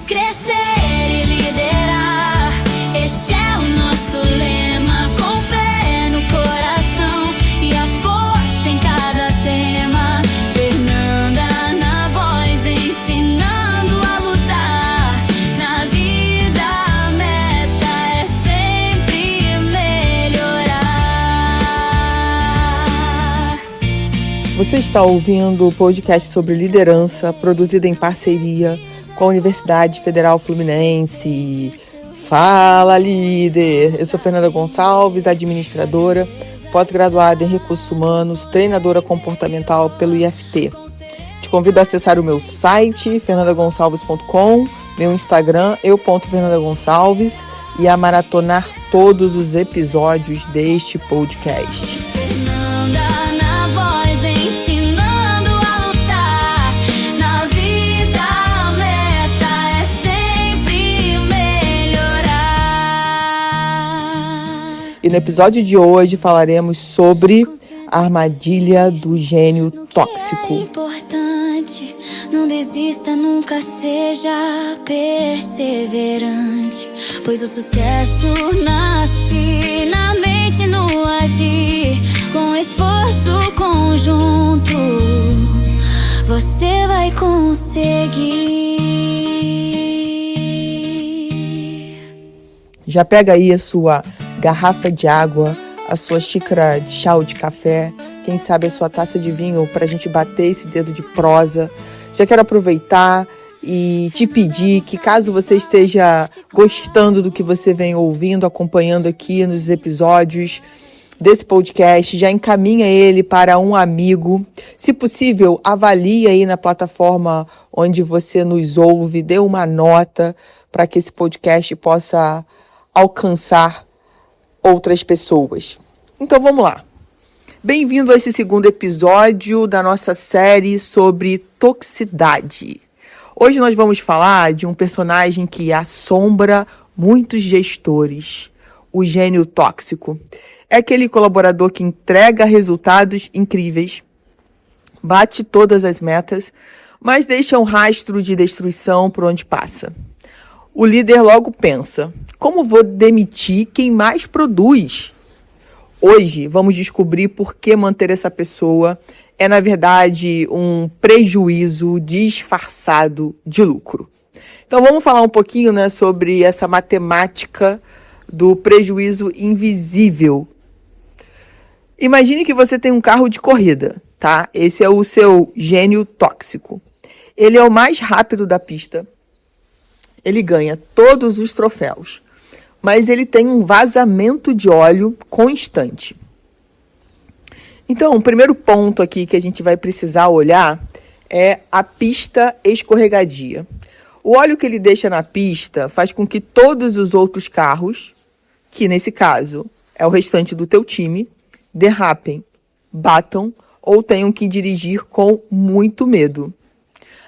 Crescer e liderar, este é o nosso lema. Com fé no coração e a força em cada tema. Fernanda na voz, ensinando a lutar. Na vida a meta é sempre melhorar. Você está ouvindo o podcast sobre liderança, produzido em parceria com a Universidade Federal Fluminense. Fala, líder! Eu sou Fernanda Gonçalves, administradora, pós-graduada em Recursos Humanos, treinadora comportamental pelo IFT. Te convido a acessar o meu site, fernandagonçalves.com, meu Instagram, eu.fernandagonçalves, e a maratonar todos os episódios deste podcast. Fernanda na voz, ensinando a lutar. Na vida a meta é sempre melhorar. E no episódio de hoje falaremos sobre a armadilha do gênio tóxico. É importante, não desista, nunca seja perseverante, pois o sucesso nasce na mente, no agir. Com esforço conjunto, você vai conseguir. Já pega aí a sua garrafa de água, a sua xícara de chá ou de café, quem sabe a sua taça de vinho para a gente bater esse dedo de prosa. Já quero aproveitar e te pedir que, caso você esteja gostando do que você vem ouvindo, acompanhando aqui nos episódios desse podcast, já encaminha ele para um amigo. Se possível, avalie aí na plataforma onde você nos ouve, dê uma nota para que esse podcast possa alcançar outras pessoas. Então vamos lá. Bem-vindo a esse segundo episódio da nossa série sobre toxicidade. Hoje nós vamos falar de um personagem que assombra muitos gestores, o gênio tóxico. É aquele colaborador que entrega resultados incríveis, bate todas as metas, mas deixa um rastro de destruição por onde passa. O líder logo pensa: como vou demitir quem mais produz? Hoje vamos descobrir por que manter essa pessoa é, na verdade, um prejuízo disfarçado de lucro. Então vamos falar um pouquinho, sobre essa matemática do prejuízo invisível. Imagine que você tem um carro de corrida, tá? Esse é o seu gênio tóxico. Ele é o mais rápido da pista. Ele ganha todos os troféus, mas ele tem um vazamento de óleo constante. Então, o primeiro ponto aqui que a gente vai precisar olhar é a pista escorregadia. O óleo que ele deixa na pista faz com que todos os outros carros, que nesse caso é o restante do teu time, derrapem, batam ou tenham que dirigir com muito medo.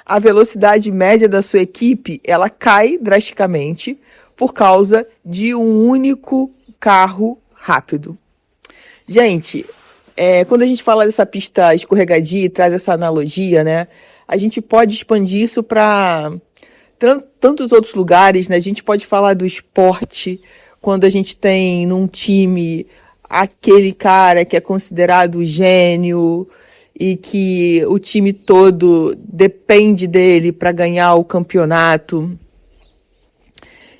A velocidade média da sua equipe, ela cai drasticamente por causa de um único carro rápido. Gente, quando a gente fala dessa pista escorregadia e traz essa analogia, a gente pode expandir isso para tantos outros lugares, A gente pode falar do esporte, quando a gente tem num time aquele cara que é considerado gênio e que o time todo depende dele para ganhar o campeonato.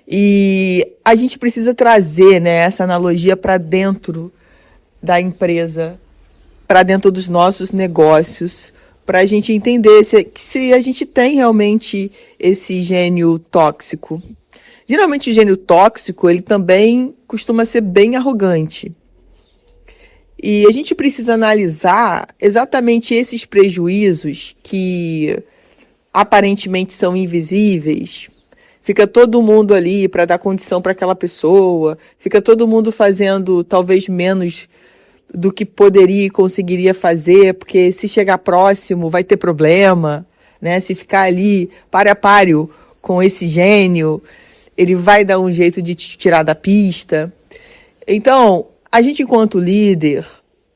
E a gente precisa trazer, essa analogia para dentro da empresa, para dentro dos nossos negócios, para a gente entender se a gente tem realmente esse gênio tóxico. Geralmente o gênio tóxico, ele também costuma ser bem arrogante. E a gente precisa analisar exatamente esses prejuízos que aparentemente são invisíveis. Fica todo mundo ali para dar condição para aquela pessoa, fica todo mundo fazendo talvez menos do que poderia e conseguiria fazer, porque se chegar próximo vai ter problema, Se ficar ali páreo a páreo com esse gênio, ele vai dar um jeito de te tirar da pista. Então, a gente, enquanto líder,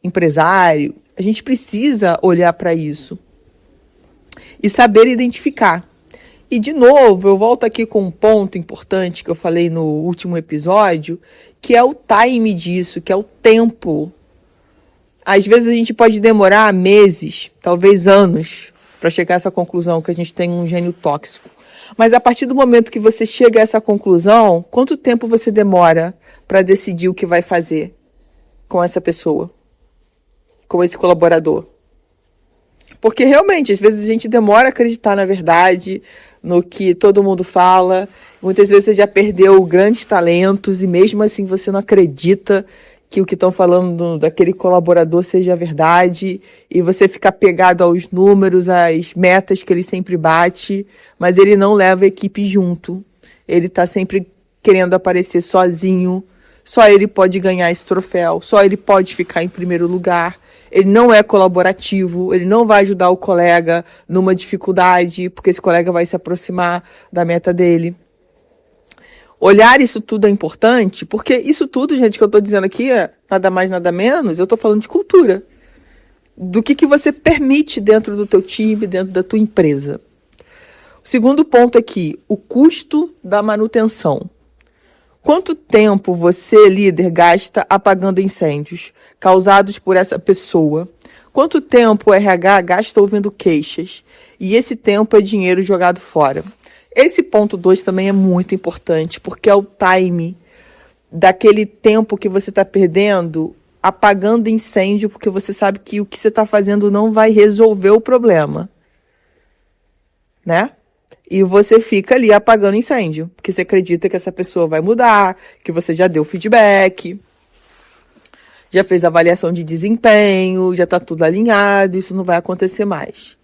empresário, a gente precisa olhar para isso e saber identificar. E, de novo, eu volto aqui com um ponto importante que eu falei no último episódio, que é o time disso, que é o tempo. Às vezes a gente pode demorar meses, talvez anos, para chegar a essa conclusão que a gente tem um gênio tóxico. Mas a partir do momento que você chega a essa conclusão, quanto tempo você demora para decidir o que vai fazer com essa pessoa, com esse colaborador? Porque realmente, às vezes a gente demora a acreditar na verdade, no que todo mundo fala. Muitas vezes você já perdeu grandes talentos e mesmo assim você não acredita que o que estão falando daquele colaborador seja verdade, e você fica apegado aos números, às metas que ele sempre bate, mas ele não leva a equipe junto. Ele está sempre querendo aparecer sozinho, só ele pode ganhar esse troféu, só ele pode ficar em primeiro lugar. Ele não é colaborativo, ele não vai ajudar o colega numa dificuldade, porque esse colega vai se aproximar da meta dele. Olhar isso tudo é importante, porque isso tudo, gente, que eu estou dizendo aqui, é nada mais, nada menos, eu estou falando de cultura. Do que você permite dentro do teu time, dentro da tua empresa. O segundo ponto aqui, o custo da manutenção. Quanto tempo você, líder, gasta apagando incêndios causados por essa pessoa? Quanto tempo o RH gasta ouvindo queixas? E esse tempo é dinheiro jogado fora. Esse ponto 2 também é muito importante, porque é o time daquele tempo que você está perdendo apagando incêndio, porque você sabe que o que você está fazendo não vai resolver o problema, né? E você fica ali apagando incêndio, porque você acredita que essa pessoa vai mudar, que você já deu feedback, já fez avaliação de desempenho, já está tudo alinhado, isso não vai acontecer mais.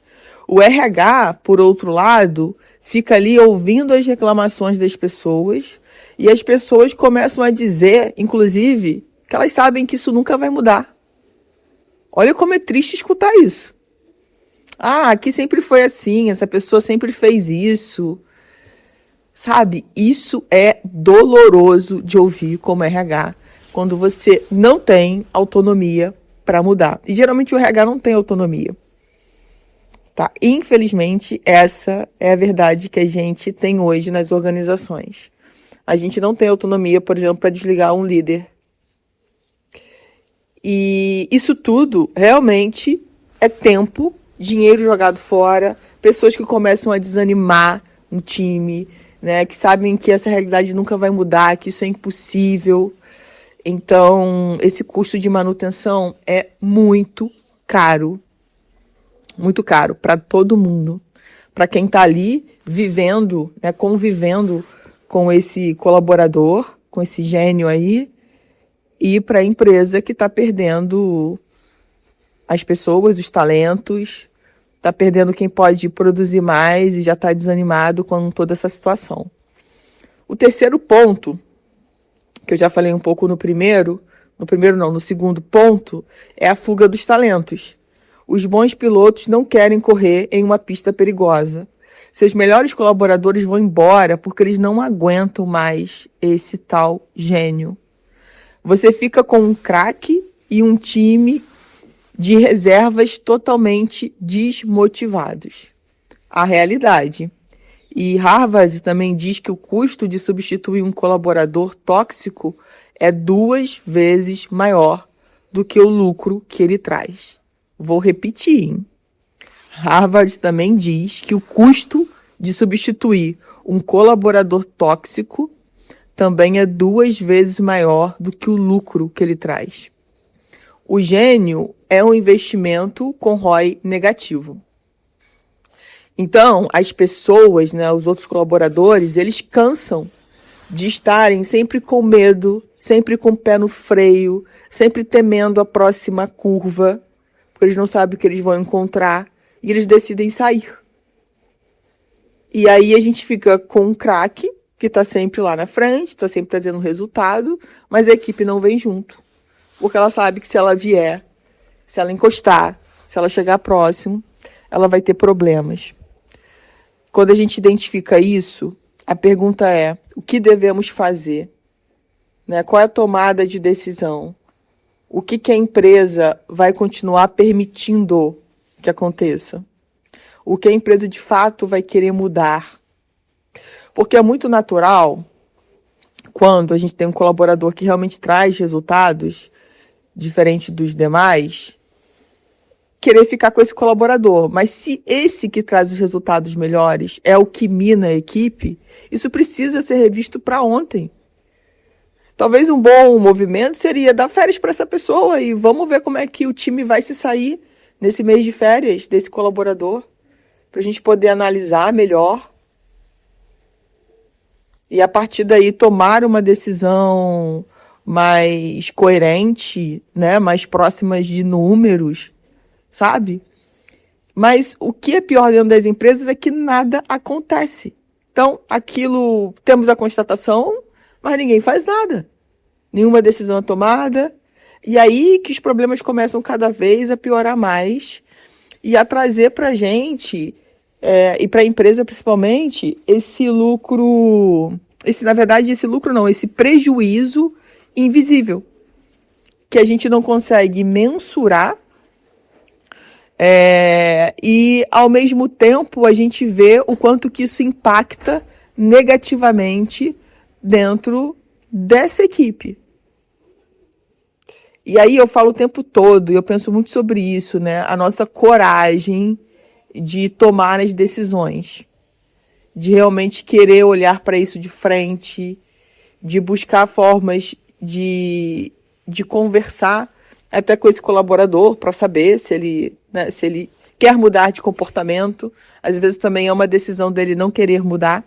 O RH, por outro lado, fica ali ouvindo as reclamações das pessoas e as pessoas começam a dizer, inclusive, que elas sabem que isso nunca vai mudar. Olha como é triste escutar isso. Ah, aqui sempre foi assim, essa pessoa sempre fez isso. Sabe, isso é doloroso de ouvir como RH, quando você não tem autonomia para mudar. E geralmente o RH não tem autonomia. Tá? Infelizmente, essa é a verdade que a gente tem hoje nas organizações. A gente não tem autonomia, por exemplo, para desligar um líder. E isso tudo realmente é tempo, dinheiro jogado fora, pessoas que começam a desanimar no time, né, que sabem que essa realidade nunca vai mudar, que isso é impossível. Então, esse custo de manutenção é muito caro para todo mundo, para quem está ali vivendo, né, convivendo com esse colaborador, com esse gênio aí, e para a empresa que está perdendo as pessoas, os talentos, está perdendo quem pode produzir mais e já está desanimado com toda essa situação. O terceiro ponto, que eu já falei um pouco no segundo ponto, é a fuga dos talentos. Os bons pilotos não querem correr em uma pista perigosa. Seus melhores colaboradores vão embora porque eles não aguentam mais esse tal gênio. Você fica com um craque e um time de reservas totalmente desmotivados. A realidade. E Harvard também diz que o custo de substituir um colaborador tóxico é 2 vezes maior do que o lucro que ele traz. Vou repetir, hein? Harvard também diz que o custo de substituir um colaborador tóxico também é 2 vezes maior do que o lucro que ele traz. O gênio é um investimento com ROI negativo. Então, as pessoas, né, os outros colaboradores, eles cansam de estarem sempre com medo, sempre com o pé no freio, sempre temendo a próxima curva, porque eles não sabem o que eles vão encontrar, e eles decidem sair. E aí a gente fica com um craque, que está sempre lá na frente, está sempre trazendo resultado, mas a equipe não vem junto. Porque ela sabe que se ela vier, se ela encostar, se ela chegar próximo, ela vai ter problemas. Quando a gente identifica isso, a pergunta é, o que devemos fazer? Né? Qual é a tomada de decisão? O que a empresa vai continuar permitindo que aconteça? O que a empresa de fato vai querer mudar? Porque é muito natural, quando a gente tem um colaborador que realmente traz resultados diferente dos demais, querer ficar com esse colaborador. Mas se esse que traz os resultados melhores é o que mina a equipe, isso precisa ser revisto para ontem. Talvez um bom movimento seria dar férias para essa pessoa e vamos ver como é que o time vai se sair nesse mês de férias desse colaborador, para a gente poder analisar melhor e a partir daí tomar uma decisão mais coerente, né, mais próximas de números, sabe? Mas o que é pior dentro das empresas é que nada acontece. Então, temos a constatação, mas ninguém faz nada. Nenhuma decisão é tomada. E aí que os problemas começam cada vez a piorar mais e a trazer para a gente, e para a empresa principalmente, esse prejuízo invisível, que a gente não consegue mensurar, e ao mesmo tempo a gente vê o quanto que isso impacta negativamente dentro dessa equipe. E aí eu falo o tempo todo, e eu penso muito sobre isso, né? A nossa coragem de tomar as decisões, de realmente querer olhar para isso de frente, de buscar formas de conversar até com esse colaborador para saber se ele quer mudar de comportamento. Às vezes também é uma decisão dele não querer mudar,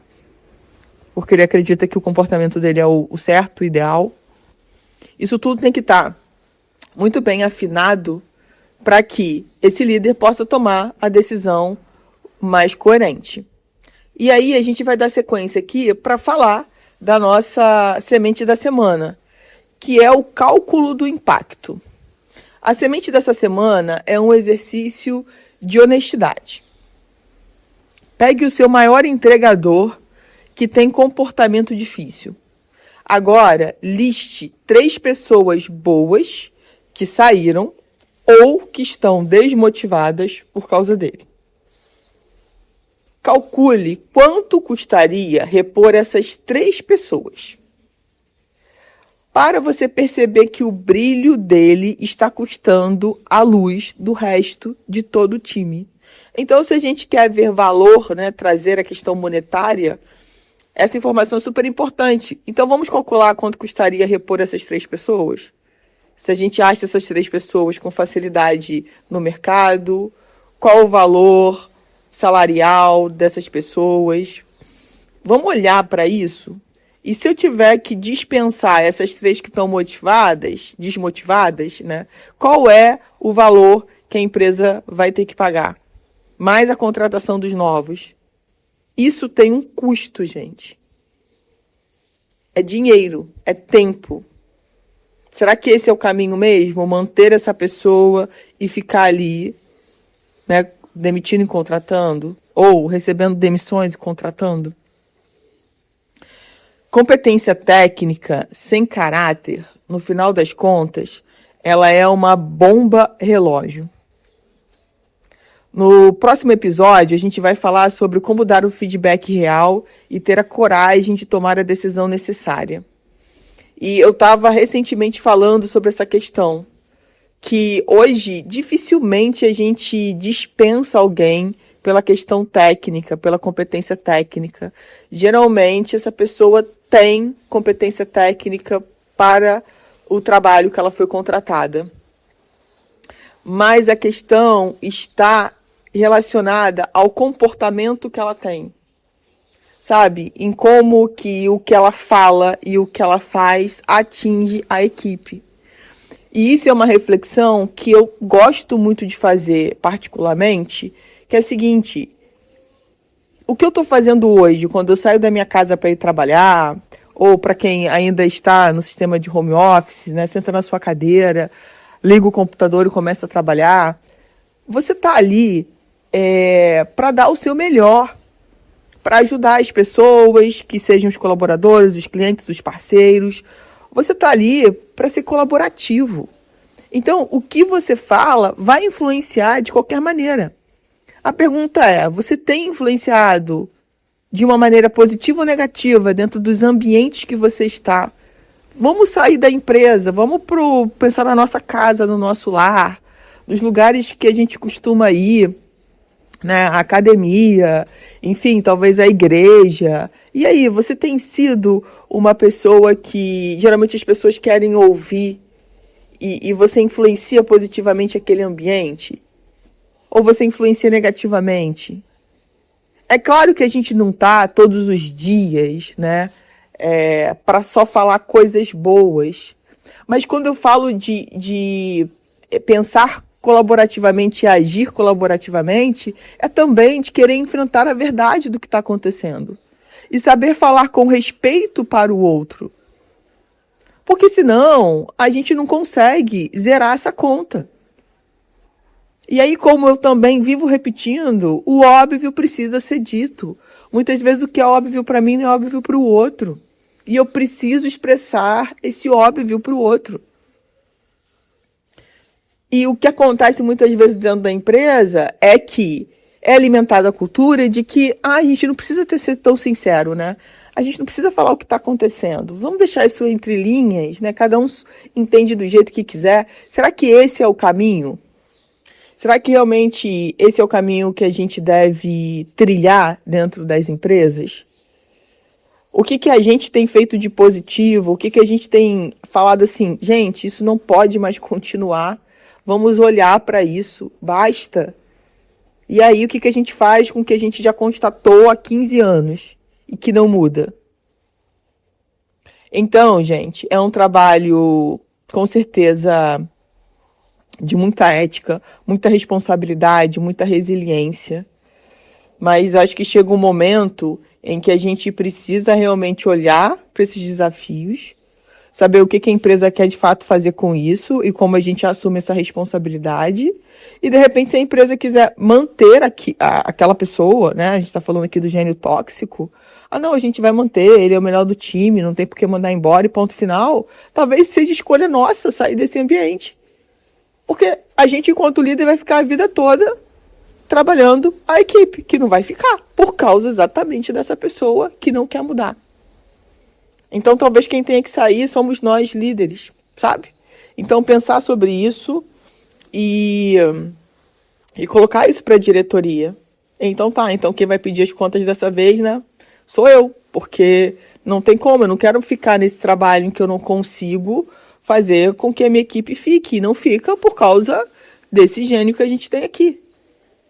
porque ele acredita que o comportamento dele é o certo, o ideal. Isso tudo tem que estar muito bem afinado para que esse líder possa tomar a decisão mais coerente. E aí a gente vai dar sequência aqui para falar da nossa semente da semana, que é o cálculo do impacto. A semente dessa semana é um exercício de honestidade. Pegue o seu maior entregador que tem comportamento difícil. Agora, liste 3 pessoas boas que saíram ou que estão desmotivadas por causa dele. Calcule quanto custaria repor essas 3 pessoas, para você perceber que o brilho dele está custando a luz do resto de todo o time. Então, se a gente quer ver valor, né, trazer a questão monetária, essa informação é super importante. Então, vamos calcular quanto custaria repor essas 3 pessoas? Se a gente acha essas 3 pessoas com facilidade no mercado, qual o valor salarial dessas pessoas? Vamos olhar para isso? E se eu tiver que dispensar essas 3 que estão desmotivadas, né, qual é o valor que a empresa vai ter que pagar? Mais a contratação dos novos. Isso tem um custo, gente. É dinheiro, é tempo. Será que esse é o caminho mesmo? Manter essa pessoa e ficar ali, né, demitindo e contratando? Ou recebendo demissões e contratando? Competência técnica sem caráter, no final das contas, ela é uma bomba relógio. No próximo episódio, a gente vai falar sobre como dar o feedback real e ter a coragem de tomar a decisão necessária. E eu estava recentemente falando sobre essa questão, que hoje dificilmente a gente dispensa alguém pela questão técnica, pela competência técnica. Geralmente essa pessoa tem competência técnica para o trabalho que ela foi contratada. Mas a questão está relacionada ao comportamento que ela tem. Sabe? Em como que o que ela fala e o que ela faz atinge a equipe. E isso é uma reflexão que eu gosto muito de fazer, particularmente, que é a seguinte: o que eu estou fazendo hoje, quando eu saio da minha casa para ir trabalhar, ou para quem ainda está no sistema de home office, né, senta na sua cadeira, liga o computador e começa a trabalhar, você está ali para dar o seu melhor, para ajudar as pessoas, que sejam os colaboradores, os clientes, os parceiros. Você está ali para ser colaborativo. Então, o que você fala vai influenciar de qualquer maneira. A pergunta é: você tem influenciado de uma maneira positiva ou negativa dentro dos ambientes que você está. Vamos sair da empresa, vamos pensar na nossa casa, no nosso lar, nos lugares que a gente costuma ir, né? A academia, enfim, talvez a igreja. E aí, você tem sido uma pessoa que geralmente as pessoas querem ouvir e você influencia positivamente aquele ambiente? Ou você influencia negativamente? É claro que a gente não está todos os dias, né, para só falar coisas boas. Mas quando eu falo de pensar colaborativamente e agir colaborativamente, é também de querer enfrentar a verdade do que está acontecendo. E saber falar com respeito para o outro. Porque senão a gente não consegue zerar essa conta. E aí, como eu também vivo repetindo, o óbvio precisa ser dito. Muitas vezes o que é óbvio para mim não é óbvio para o outro. E eu preciso expressar esse óbvio para o outro. E o que acontece muitas vezes dentro da empresa é que é alimentada a cultura de que a gente não precisa ser tão sincero, né? A gente não precisa falar o que está acontecendo. Vamos deixar isso entre linhas, né? Cada um entende do jeito que quiser. Será que esse é o caminho? Será que realmente esse é o caminho que a gente deve trilhar dentro das empresas? O que a gente tem feito de positivo? O que a gente tem falado assim, gente, isso não pode mais continuar. Vamos olhar para isso, basta. E aí o que a gente faz com o que a gente já constatou há 15 anos e que não muda? Então, gente, é um trabalho, com certeza, de muita ética, muita responsabilidade, muita resiliência. Mas acho que chega um momento em que a gente precisa realmente olhar para esses desafios, saber o que a empresa quer de fato fazer com isso e como a gente assume essa responsabilidade. E, de repente, se a empresa quiser manter aquela pessoa, né? A gente está falando aqui do gênio tóxico. Ah, não, a gente vai manter, ele é o melhor do time, não tem por que mandar embora e ponto final. Talvez seja escolha nossa sair desse ambiente. Porque a gente, enquanto líder, vai ficar a vida toda trabalhando a equipe, que não vai ficar, por causa exatamente dessa pessoa que não quer mudar. Então, talvez quem tenha que sair somos nós, líderes, sabe? Então, pensar sobre isso e colocar isso para a diretoria. Então, então quem vai pedir as contas dessa vez, né? Sou eu, porque não tem como, eu não quero ficar nesse trabalho em que eu não consigo fazer com que a minha equipe fique. E não fica por causa desse gênio que a gente tem aqui.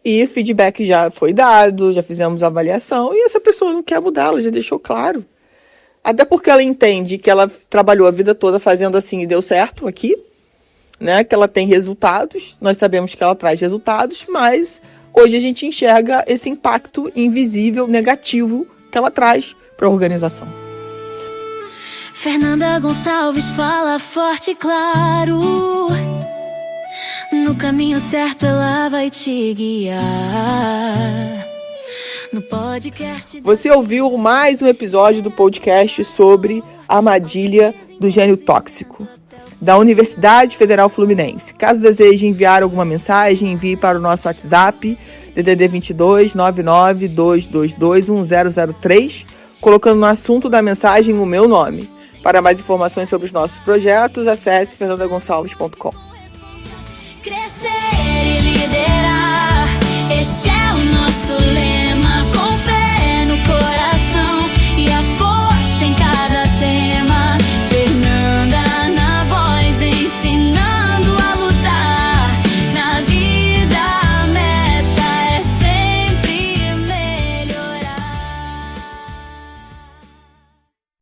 E feedback já foi dado, já fizemos avaliação, e essa pessoa não quer mudar, ela já deixou claro. Até porque ela entende que ela trabalhou a vida toda fazendo assim e deu certo aqui, né? Que ela tem resultados, nós sabemos que ela traz resultados, mas hoje a gente enxerga esse impacto invisível, negativo, que ela traz para a organização. Fernanda Gonçalves fala forte e claro. No caminho certo ela vai te guiar. No podcast... Você ouviu mais um episódio do podcast sobre a armadilha do gênio tóxico, da Universidade Federal Fluminense. Caso deseje enviar alguma mensagem, envie para o nosso WhatsApp, DDD 22 99 222 1003, colocando no assunto da mensagem o meu nome. Para mais informações sobre os nossos projetos, acesse fernandagonçalves.com. Crescer e liderar, este é o nosso lema.